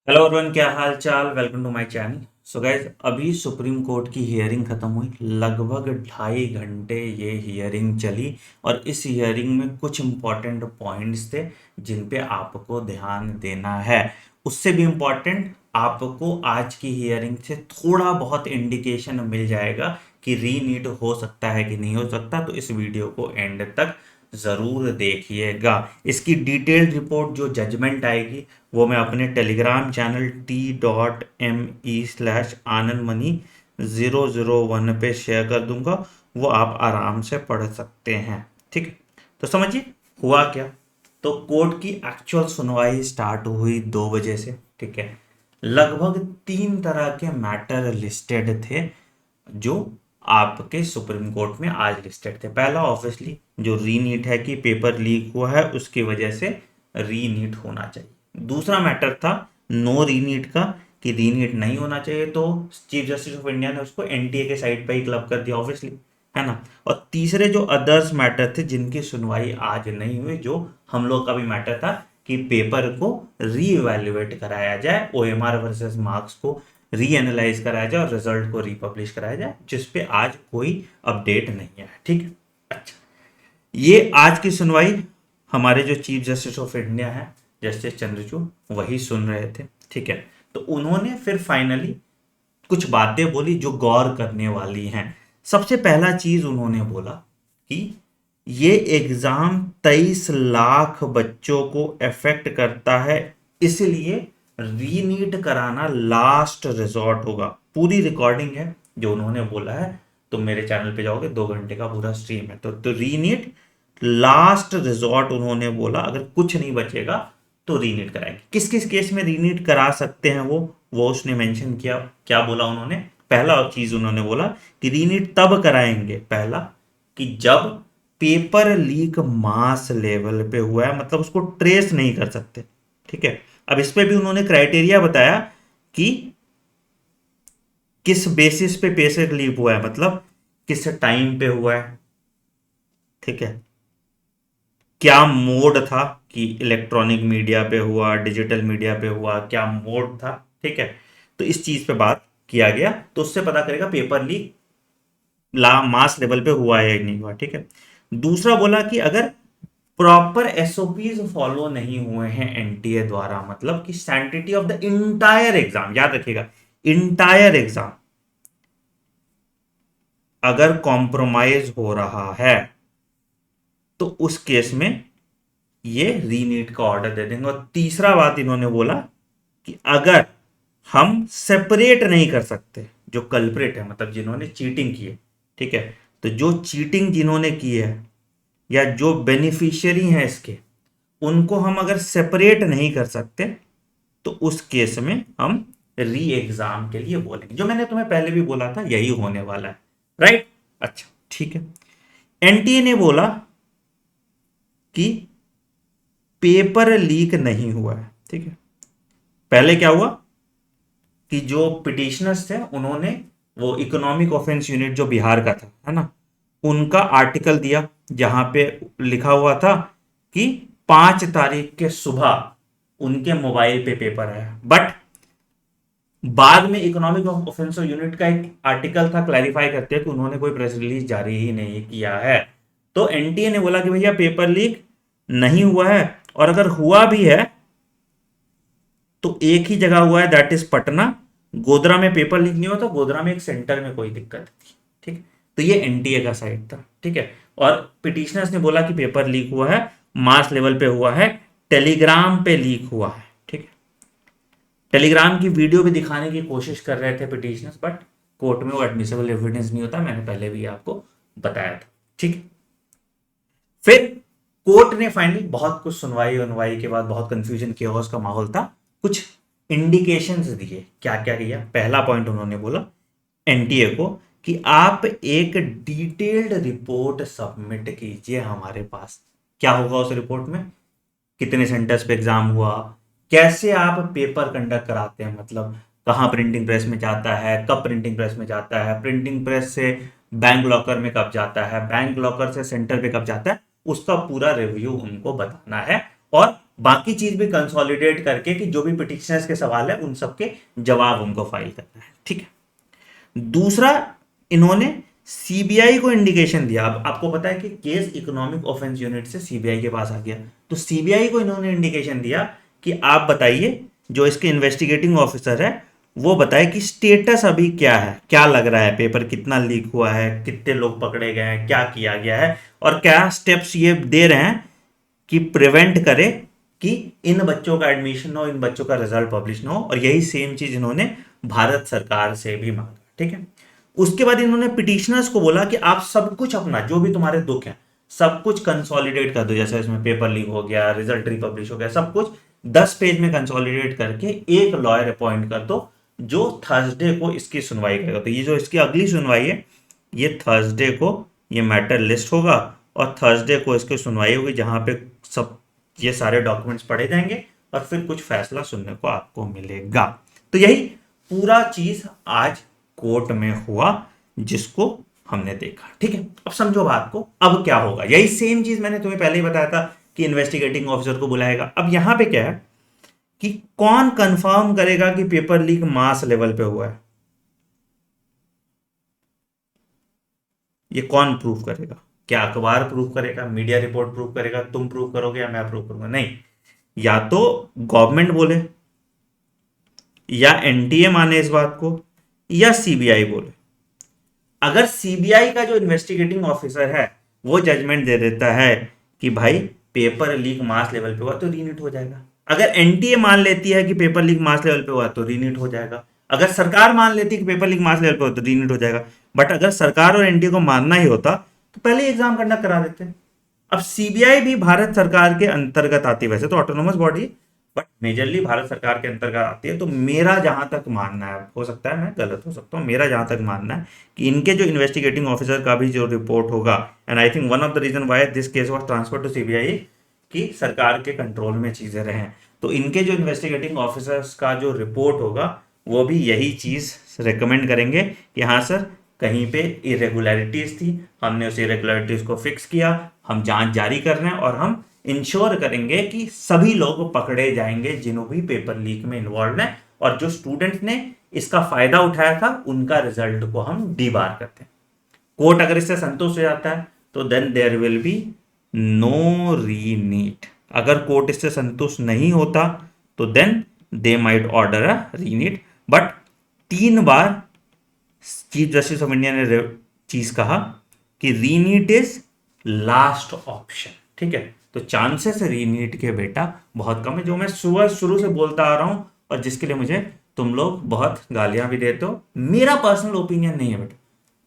Hello everyone, क्या हाल चाल। Welcome to my channel. So guys, अभी सुप्रीम कोर्ट की हियरिंग खत्म हुई। लगभग 2.5 घंटे ये हियरिंग चली और इस हियरिंग में कुछ इम्पोर्टेंट पॉइंट्स थे जिन पे आपको ध्यान देना है। उससे भी इम्पोर्टेंट, आपको आज की हियरिंग से थोड़ा बहुत इंडिकेशन मिल जाएगा कि रीनीट हो सकता है कि नहीं हो सकता। तो इस वीडियो को एंड तक ज़रूर देखिएगा। इसकी डिटेल्ड रिपोर्ट जो जजमेंट आएगी वो मैं अपने टेलीग्राम चैनल t.me/आनंदमणि 001 पे शेयर कर दूंगा। वो आप आराम से पढ़ सकते हैं। ठीक है, तो समझिए हुआ क्या। तो कोर्ट की एक्चुअल सुनवाई स्टार्ट हुई 2 बजे से। ठीक है, लगभग 3 तरह के मैटर लिस्टेड थे जो आपके सुप्रीम कोर्ट में आज लिस्टेड थे। पहला ऑब्वियसली जो रीनीट है कि पेपर लीक हुआ है, उसकी वजह से रीनीट होना चाहिए। दूसरा मैटर था नो रीनीट का, कि रीनीट नहीं होना चाहिए, तो चीफ जस्टिस ऑफ इंडिया ने उसको एनटीए के साइड पे ही क्लब कर दिया ऑब्वियसली, है ना। और तीसरे जो अदर्स मैटर थे जिनकी सुनवाई आज नहीं हुई, जो हम लोग का भी मैटर था कि पेपर को री इवेल्युएट कराया जाए, ओएमआर वर्सेस मार्क्स को री एनालाइज कराया जाए और रिजल्ट को रिपब्लिश कराया जाए, जिसपे आज कोई अपडेट नहीं है। ठीक है, अच्छा, ये आज की सुनवाई हमारे जो चीफ जस्टिस ऑफ इंडिया है जस्टिस चंद्रचूड़ वही सुन रहे थे। ठीक है, तो उन्होंने फिर फाइनली कुछ बातें बोली जो गौर करने वाली हैं। सबसे पहला चीज उन्होंने बोला कि ये एग्जाम 23 लाख बच्चों को अफेक्ट करता है, इसलिए रीनीट कराना लास्ट रिजॉर्ट होगा। पूरी रिकॉर्डिंग है जो उन्होंने बोला है, तो मेरे चैनल पे जाओगे 2 घंटे का पूरा स्ट्रीम है। तो रीनीट लास्ट रिजॉर्ट उन्होंने बोला, अगर कुछ नहीं बचेगा तो रीनीट कराएंगे। किस किस केस में रीनीट करा सकते हैं वो उसने मेंशन किया। क्या बोला उन्होंने? पहला चीज उन्होंने बोला कि रीनीट तब कराएंगे, पहला, कि जब पेपर लीक मास लेवल पे हुआ है, मतलब उसको ट्रेस नहीं कर सकते। ठीक है, अब इस पे भी उन्होंने क्राइटेरिया बताया कि किस बेसिस पे पेपर लीक हुआ है, मतलब किस टाइम पे हुआ है। ठीक है, क्या मोड था, कि इलेक्ट्रॉनिक मीडिया पे हुआ, डिजिटल मीडिया पे हुआ, क्या मोड था। ठीक है, तो इस चीज पे बात किया गया, तो उससे पता करेगा पेपर लीक ला मास लेवल पे हुआ है या नहीं हुआ। ठीक है, दूसरा बोला कि अगर प्रॉपर एसओपीज फॉलो नहीं हुए हैं एनटीए द्वारा, मतलब कि sanctity of the entire exam, याद रखिएगा, इंटायर एग्जाम अगर कॉम्प्रोमाइज हो रहा है तो उस केस में ये रीनीट का ऑर्डर दे देंगे। और तीसरा बात इन्होंने बोला कि अगर हम सेपरेट नहीं कर सकते जो कल्प्रिट है, मतलब जिन्होंने चीटिंग की है, ठीक है, तो जो चीटिंग जिन्होंने की है या जो बेनिफिशियरी हैं इसके, उनको हम अगर सेपरेट नहीं कर सकते तो उस केस में हम री एग्जाम के लिए बोलेंगे। जो मैंने तुम्हें पहले भी बोला था यही होने वाला है, राइट। अच्छा, ठीक है। एनटीए ने बोला कि पेपर लीक नहीं हुआ है। ठीक है, पहले क्या हुआ कि जो पिटिशनर्स थे उन्होंने वो इकोनॉमिक ऑफेंस यूनिट जो बिहार का था, है ना, उनका आर्टिकल दिया जहां पे लिखा हुआ था कि 5 तारीख के सुबह उनके मोबाइल पे पेपर आया। बट बाद में इकोनॉमिक ऑफेंस यूनिट का एक आर्टिकल था क्लैरिफाई करते हैं कि उन्होंने कोई प्रेस रिलीज जारी ही नहीं किया है। तो एनटीए ने बोला कि भैया पेपर लीक नहीं हुआ है, और अगर हुआ भी है तो एक ही जगह हुआ है, दैट इज पटना। गोधरा में पेपर लीक नहीं हुआ था, गोधरा में एक सेंटर में कोई दिक्कत थी। ठीक, तो ये एनटीए का साइड था। ठीक है, और पिटिशनर्स ने बोला कि पेपर लीक हुआ है, मास लेवल पे हुआ है, टेलीग्राम पे लीक हुआ है। ठीक है, टेलीग्राम की वीडियो भी दिखाने की कोशिश कर रहे थे पिटिशनर्स, बट कोर्ट में वो एडमिसिबल एविडेंस नहीं होता, मैंने पहले भी आपको बताया था। ठीक है, फिर कोर्ट ने फाइनली बहुत कुछ सुनवाई उनवाई के बाद, बहुत कंफ्यूजन केओस का माहौल था, कुछ इंडिकेशंस दिए। क्या क्या किया? पहला पॉइंट उन्होंने बोला एनटीए को कि आप एक डिटेल्ड रिपोर्ट सबमिट कीजिए हमारे पास। क्या होगा उस रिपोर्ट में? कितने सेंटर्स पे एग्जाम हुआ, कैसे आप पेपर कंडक्ट कराते हैं, मतलब कहाँ प्रिंटिंग प्रेस में जाता है, कब प्रिंटिंग प्रेस में जाता है, प्रिंटिंग प्रेस से बैंक लॉकर में कब जाता है, बैंक लॉकर से सेंटर पे कब जाता है, उसका पूरा रिव्यू उनको बताना है। और बाकी चीज भी कंसोलिडेट करके कि जो भी पिटिशनर्स के सवाल है उन सबके जवाब उनको फाइल करना है। ठीक है। दूसरा, इन्होंने सीबीआई को इंडिकेशन दिया। अब आपको पता है कि केस इकोनॉमिक ऑफेंस यूनिट से सीबीआई के पास आ गया, तो सीबीआई को इन्होंने इंडिकेशन दिया कि आप बताइए, जो इसके इन्वेस्टिगेटिंग ऑफिसर है वो बताए कि स्टेटस अभी क्या है, क्या लग रहा है, पेपर कितना लीक हुआ है, कितने लोग पकड़े गए हैं, क्या किया गया है, और क्या स्टेप्स ये दे रहे हैं कि प्रिवेंट करे कि इन बच्चों का एडमिशन हो, इन बच्चों का रिजल्ट पब्लिश ना हो। और यही सेम चीज इन्होंने भारत सरकार से भी मांगा। ठीक है। उसके बाद इन्होंने पिटिशनर्स को बोला कि आप सब कुछ अपना जो भी तुम्हारे दुख है सब कुछ कंसोलिडेट कर दो, जैसे इसमें पेपर लीक हो गया, रिजल्ट रिपब्लिश हो गया, सब कुछ 10 पेज में कंसोलिडेट करके एक लॉयर अपॉइंट कर दो जो थर्सडे को इसकी सुनवाई करेगा। तो ये जो इसकी अगली सुनवाई है ये थर्सडे को ये मैटर लिस्ट होगा और थर्सडे को इसकी सुनवाई होगी, जहां पे सब ये सारे डॉक्यूमेंट्स पढ़े जाएंगे और फिर कुछ फैसला सुनने को आपको मिलेगा। तो यही पूरा चीज आज कोर्ट में हुआ जिसको हमने देखा। ठीक है। अब समझो बात को, अब क्या होगा, यही सेम चीज मैंने तुम्हें पहले ही बताया था कि इन्वेस्टिगेटिंग ऑफिसर को बुलाएगा। अब यहां पे क्या है कि कौन कंफर्म करेगा कि पेपर लीक मास लेवल पे हुआ है, ये कौन प्रूव करेगा? क्या अखबार प्रूव करेगा, मीडिया रिपोर्ट प्रूव करेगा, तुम प्रूव करोगे या मैं प्रूव करूंगा? नहीं, या तो गवर्नमेंट बोले, या एनटीए माने इस बात को, या सीबीआई बोले। अगर सीबीआई का जो इन्वेस्टिगेटिंग ऑफिसर है वो जजमेंट दे देता है कि भाई पेपर लीक मास लेवल पे हुआ तो रीनीट हो जाएगा। अगर एनटीए मान लेती है कि पेपर लीक मास लेवल पे हुआ तो रीनीट हो जाएगा। अगर सरकार मान लेती है कि पेपर लीक मास लेवल पे हुआ तो रीनीट हो जाएगा। बट अगर सरकार और एनटीए को मानना ही होता तो पहले एग्जाम कंडक्ट करा देते। अब सीबीआई भी भारत सरकार के अंतर्गत आती है, वैसे तो autonomous body, but majorly Bharat सरकार के अंतर्गत आती है। तो मेरा जहां तक मानना है, हो सकता है मैं गलत हो सकता हूँ, मेरा जहां तक मानना है कि इनके जो इन्वेस्टिगेटिंग ऑफिसर का भी जो रिपोर्ट होगा, and I think one of the reason why this case was transfer to CBI कि सरकार के कंट्रोल में चीजें रहें, तो इनके जो इन्वेस्टिगेटिंग ऑफिसर्स का जो रिपोर्ट होगा वो भी यही चीज रिकमेंड करेंगे कि हाँ सर कहीं पे इरेगुलरिटीज थी, हमने उस इरेगुलरिटीज को फिक्स किया, हम जांच जारी कर रहे हैं और हम इंश्योर करेंगे कि सभी लोग पकड़े जाएंगे जिन्हों भी पेपर लीक में इन्वॉल्व हैं, और जो स्टूडेंट ने इसका फायदा उठाया था उनका रिजल्ट को हम डीबार करते हैं। कोर्ट अगर इससे संतुष्ट हो जाता है तो then there will be no re NEET. अगर कोर्ट इससे संतुष्ट नहीं होता तो then they might order a re NEET. But 3 बार चीफ जस्टिस ऑफ इंडिया ने चीज कहा कि रीनीट इज लास्ट ऑप्शन। ठीक है। तो चांसेस रीनीट के बेटा बहुत कम है, जो मैं सुबह शुरू से बोलता आ रहा हूं और जिसके लिए मुझे तुम लोग बहुत गालियां भी देते हो। मेरा पर्सनल ओपिनियन नहीं है बेटा,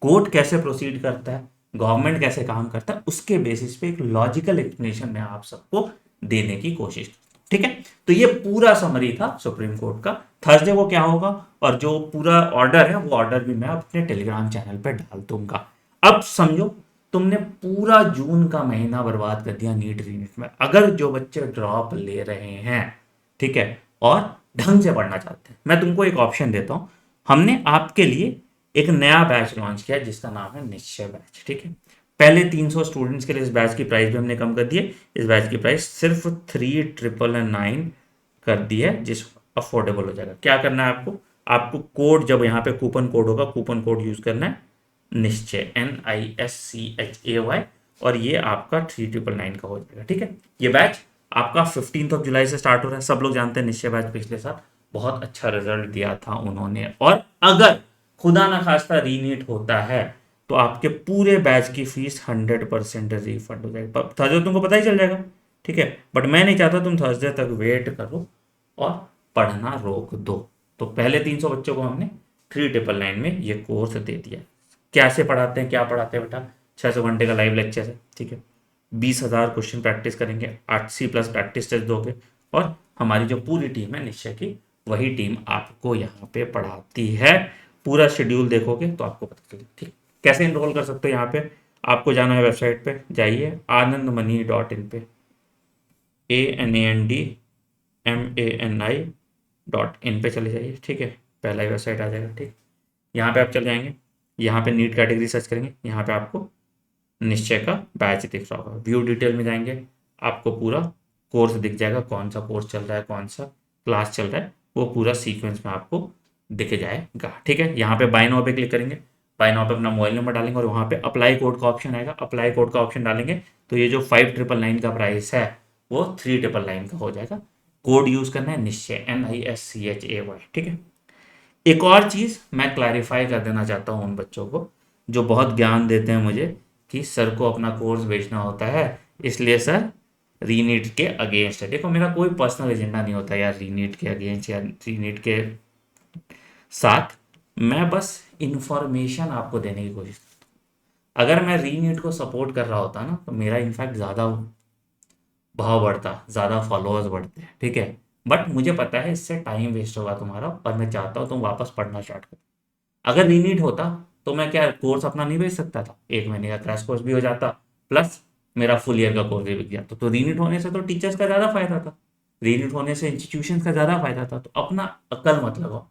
कोर्ट कैसे प्रोसीड करता है, गवर्नमेंट कैसे काम करता है, उसके बेसिस पे एक लॉजिकल एक्सप्लेनेशन मैं आप सबको देने की कोशिश करता हूं। ठीक है। तो ये पूरा समरी था सुप्रीम कोर्ट का। थर्सडे को क्या होगा और जो पूरा ऑर्डर है वो ऑर्डर भी मैं अपने टेलीग्राम चैनल पे डाल दूंगा। अब समझो, तुमने पूरा जून का महीना बर्बाद कर दिया नीट रीनीट में। अगर जो बच्चे ड्रॉप ले रहे हैं, ठीक है, और ढंग से पढ़ना चाहते हैं, मैं तुमको एक ऑप्शन देता हूं। हमने आपके लिए एक नया बैच लॉन्च किया जिसका नाम है निश्चय बैच। ठीक है। पहले 300 स्टूडेंट्स के लिए इस बैच की प्राइस भी हमने कम कर दी है। इस बैच की प्राइस सिर्फ 3999 कर दी है, जिस अफोर्डेबल हो जाएगा। क्या करना है आपको, आपको कोड, जब यहाँ पे कूपन कोड होगा, कूपन कोड यूज करना है निश्चय, NISCHAY, और ये आपका 3999 का हो जाएगा। ठीक है। ये बैच आपका 15 जुलाई से स्टार्ट हो रहा है। सब लोग जानते हैं निश्चय बैच पिछले साल बहुत अच्छा रिजल्ट दिया था उन्होंने, और अगर खुदा ना खास्ता रीनीट होता है तो आपके पूरे बैच की फीस 100% रिफंड हो जाएगी। थर्सडे तुमको पता ही चल जाएगा। ठीक है। बट मैं नहीं चाहता तुम थर्सडे तक वेट करो और पढ़ना रोक दो। तो पहले 300 बच्चों को हमने 3999 में ये कोर्स दे दिया। कैसे पढ़ाते हैं, क्या पढ़ाते हैं बेटा, 600 घंटे का लाइव लेक्चर है। ठीक है। 20,000 क्वेश्चन प्रैक्टिस करेंगे, 8C+ प्रैक्टिस टेस्ट दोगे, और हमारी जो पूरी टीम है निश्चय की, वही टीम आपको यहाँ पे पढ़ाती है। पूरा शेड्यूल देखोगे तो आपको पता चलेगा। ठीक। कैसे इनरोल कर सकते हो, यहाँ पे आपको जाना है वेबसाइट पे, जाइए anandmani.in पे, ANANDMANI.in पे चले जाइए। ठीक है। पहला ही वेबसाइट आ जाएगा। ठीक। यहाँ पे आप चले जाएंगे, यहाँ पे नीट कैटेगरी सर्च करेंगे, यहाँ पे आपको निश्चय का बैच दिख रहा होगा। व्यू डिटेल में जाएंगे, आपको पूरा कोर्स दिख जाएगा, कौन सा कोर्स चल रहा है, कौन सा क्लास चल रहा है, वो पूरा सीक्वेंस में आपको दिख जाएगा। ठीक है, यहाँ पे बाय नाउ पे क्लिक करेंगे, बाय नाउ पे अपना मोबाइल नंबर डालेंगे और वहाँ पे अप्लाई कोड का ऑप्शन आएगा, अप्लाई कोड का ऑप्शन डालेंगे तो ये जो 5999 का प्राइस है वो 3999 का हो जाएगा। कोड यूज करना है निश्चय, NISCHAY। ठीक है, एक और चीज़ मैं क्लैरिफाई कर देना चाहता हूँ उन बच्चों को जो बहुत ज्ञान देते हैं मुझे कि सर को अपना कोर्स बेचना होता है इसलिए सर रीनीट के अगेंस्ट है। देखो, मेरा कोई पर्सनल एजेंडा नहीं होता यार रीनीट के अगेंस्ट या रीनीट के साथ, मैं बस इंफॉर्मेशन आपको देने की कोशिश करता हूँ। अगर मैं रीनीट को सपोर्ट कर रहा होता ना तो मेरा इनफैक्ट ज़्यादा भाव बढ़ता, ज़्यादा फॉलोअर्स बढ़ते हैं। ठीक है, बट मुझे पता है इससे टाइम वेस्ट होगा तुम्हारा और मैं चाहता हूँ तुम वापस पढ़ना स्टार्ट करो। अगर रीनीट होता तो मैं क्या कोर्स अपना नहीं बेच सकता था, 1 महीने का क्रैश कोर्स भी हो जाता प्लस मेरा फुल ईयर का कोर्स भी बिक जाता। तो रीनीट होने से तो टीचर्स का ज़्यादा फायदा था, रीनीट होने से इंस्टीट्यूशन का ज़्यादा फायदा था। तो अपना अकल मत लगाओ,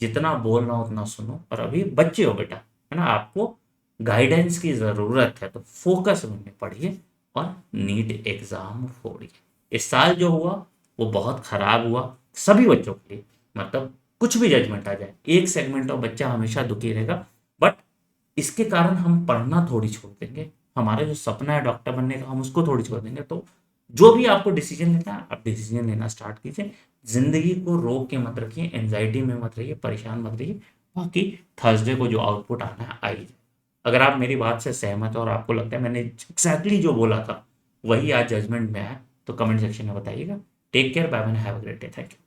जितना बोल रहा हूँ उतना सुनो। और अभी बच्चे हो बेटा, है ना, आपको गाइडेंस की ज़रूरत है तो फोकस में पढ़िए और नीट एग्ज़ाम फोड़िए। इस साल जो हुआ वो बहुत ख़राब हुआ सभी बच्चों के लिए, मतलब कुछ भी जजमेंट आ जाए, एक सेगमेंट ऑफ बच्चा हमेशा दुखी रहेगा, बट इसके कारण हम पढ़ना थोड़ी छोड़ देंगे, हमारा जो सपना है डॉक्टर बनने का हम उसको थोड़ी छोड़ देंगे। तो जो भी आपको डिसीजन लेना है आप डिसीजन लेना स्टार्ट कीजिए, जिंदगी को रोक के मत रखिए, एंजाइटी में मत रहिए, परेशान मत रहिए। बाकी थर्सडे को जो आउटपुट आना है आइए। अगर आप मेरी बात से सहमत हो और आपको लगता है मैंने एग्जैक्टली जो बोला था वही आज जजमेंट में है तो कमेंट सेक्शन में बताइएगा। Take care, bye bye, have a great day, thank you.